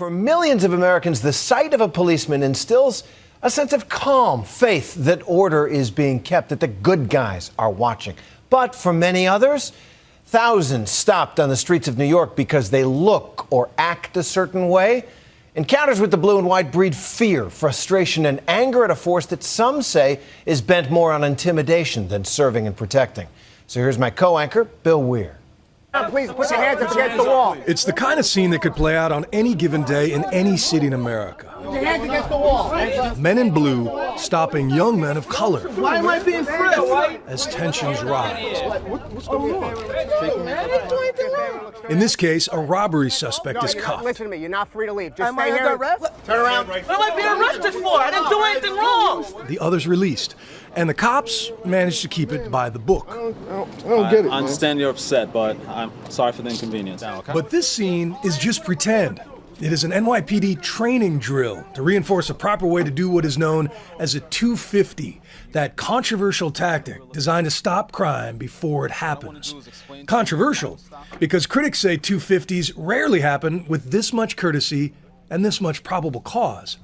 For millions of Americans, the sight of a policeman instills a sense of calm, faith that order is being kept, that the good guys are watching. But for many others, thousands stopped on the streets of New York because they look or act a certain way. Encounters with the blue and white breed fear, frustration, and anger at a force that some say is bent more on intimidation than serving and protecting. So here's my co-anchor, Bill Weir. Please put your hands up against the wall. It's the kind of scene that could play out on any given day in any city in America. Put your hands against the wall. Men in blue stopping young men of color. Why am I being frisked? As tensions rise. What's going on? In this case, a robbery suspect is cuffed. Listen to me. You're not free to leave. Just stay here. Turn around. What am I being arrested for? I didn't do anything wrong. The others released, and the cops managed to keep it by the book. I don't get it. I understand you're upset, but I'm sorry for the inconvenience. But this scene is just pretend. It is an NYPD training drill to reinforce a proper way to do what is known as a 250, that controversial tactic designed to stop crime before it happens. Controversial because critics say 250s rarely happen with this much courtesy and this much probable cause.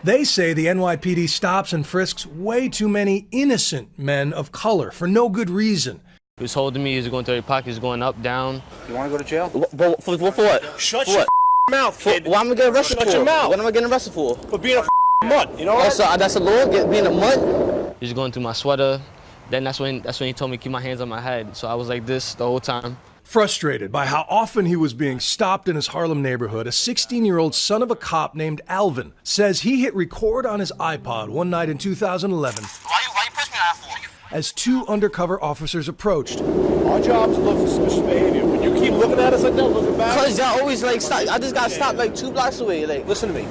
They say the NYPD stops and frisks way too many innocent men of color for no good reason. He was holding me, he was going through your pockets, going up, down. You want to go to jail? For what? Shut your mouth, kid. What am I getting arrested for? Shut your mouth. What am I getting arrested for? For being a mutt, you know Oh, so that's a law, being a mutt? He was going through my sweater. Then that's when he told me to keep my hands on my head. So I was like this the whole time. Frustrated by how often he was being stopped in his Harlem neighborhood, a 16-year-old son of a cop named Alvin says he hit record on his iPod one night in 2011. Why you push me out for? As two undercover officers approached. Our job is to look for suspicious behavior. When you keep looking at us like that, looking back. Cause y'all always like stop. I just got stopped like 2 blocks away. Like, Listen to me.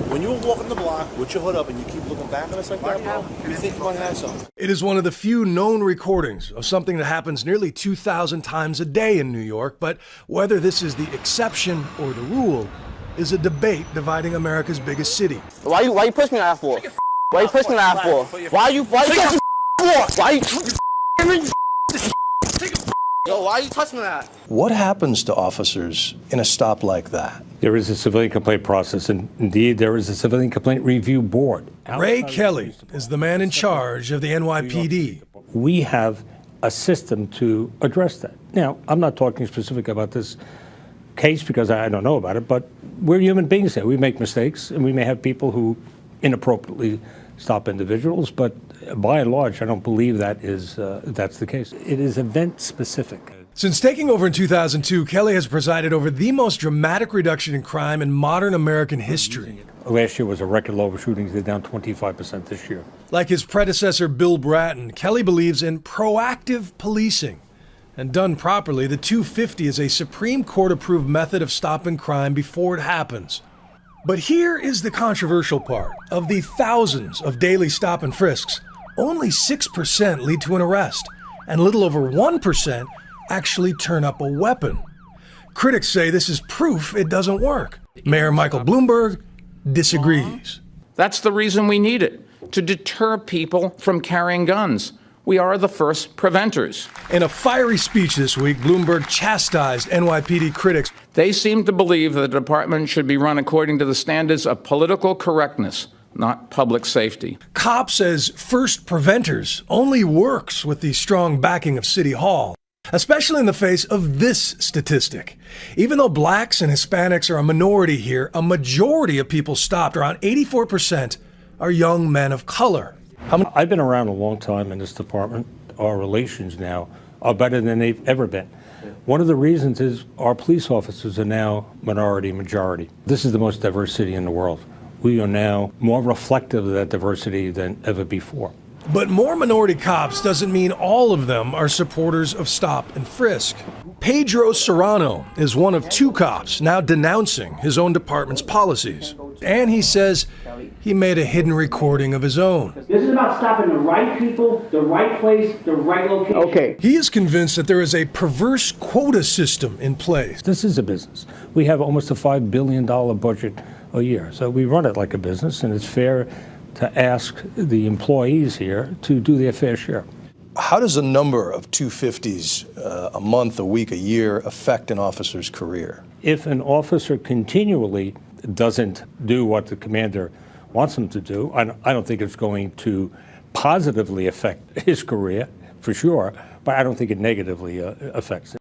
When you're walking the block with your hood up and you keep looking back at us like that, bro, you think you might have something. It is one of the few known recordings of something that happens nearly 2,000 times a day in New York, but whether this is the exception or the rule is a debate dividing America's biggest city. why you push me out for? Why you push me out for? Why you for? Yo, why you touching that? What happens to officers in a stop like that? There is a civilian complaint process, and indeed there is a civilian complaint review board. Ray Kelly is the man in charge of the NYPD. We have a system to address that. Now, I'm not talking specific about this case because I don't know about it, but we're human beings here. We make mistakes, and we may have people who inappropriately stop individuals, but by and large, I don't believe that is that's the case. It is event specific. Since taking over in 2002, Kelly has presided over the most dramatic reduction in crime in modern American history. Last year was a record low of shootings. They're down 25% this year. Like his predecessor, Bill Bratton, Kelly believes in proactive policing. And done properly, the 250 is a Supreme Court-approved method of stopping crime before it happens. But here is the controversial part. Of the thousands of daily stop and frisks, only 6% lead to an arrest, and a little over 1% actually turn up a weapon. Critics say this is proof it doesn't work. Mayor Michael Bloomberg disagrees. That's the reason we need it, to deter people from carrying guns. We are the first preventers. In a fiery speech this week, Bloomberg chastised NYPD critics. They seem to believe that the department should be run according to the standards of political correctness, not public safety. Cops as first preventers only works with the strong backing of City Hall, especially in the face of this statistic. Even though blacks and Hispanics are a minority here, a majority of people stopped, around 84%, are young men of color. I've been around a long time in this department. Our relations now are better than they've ever been. One of the reasons is our police officers are now minority majority. This is the most diverse city in the world. We are now more reflective of that diversity than ever before. But more minority cops doesn't mean all of them are supporters of stop and frisk. Pedro Serrano is one of 2 cops now denouncing his own department's policies. And he says he made a hidden recording of his own. This is about stopping the right people, the right place, the right location. Okay. He is convinced that there is a perverse quota system in place. This is a business. We have almost a $5 billion budget a year. So we run it like a business, and it's fair to ask the employees here to do their fair share. How does a number of 250s a month, a week, a year affect an officer's career? If an officer continually doesn't do what the commander wants him to do, I don't think it's going to positively affect his career, for sure, but I don't think it negatively affects it.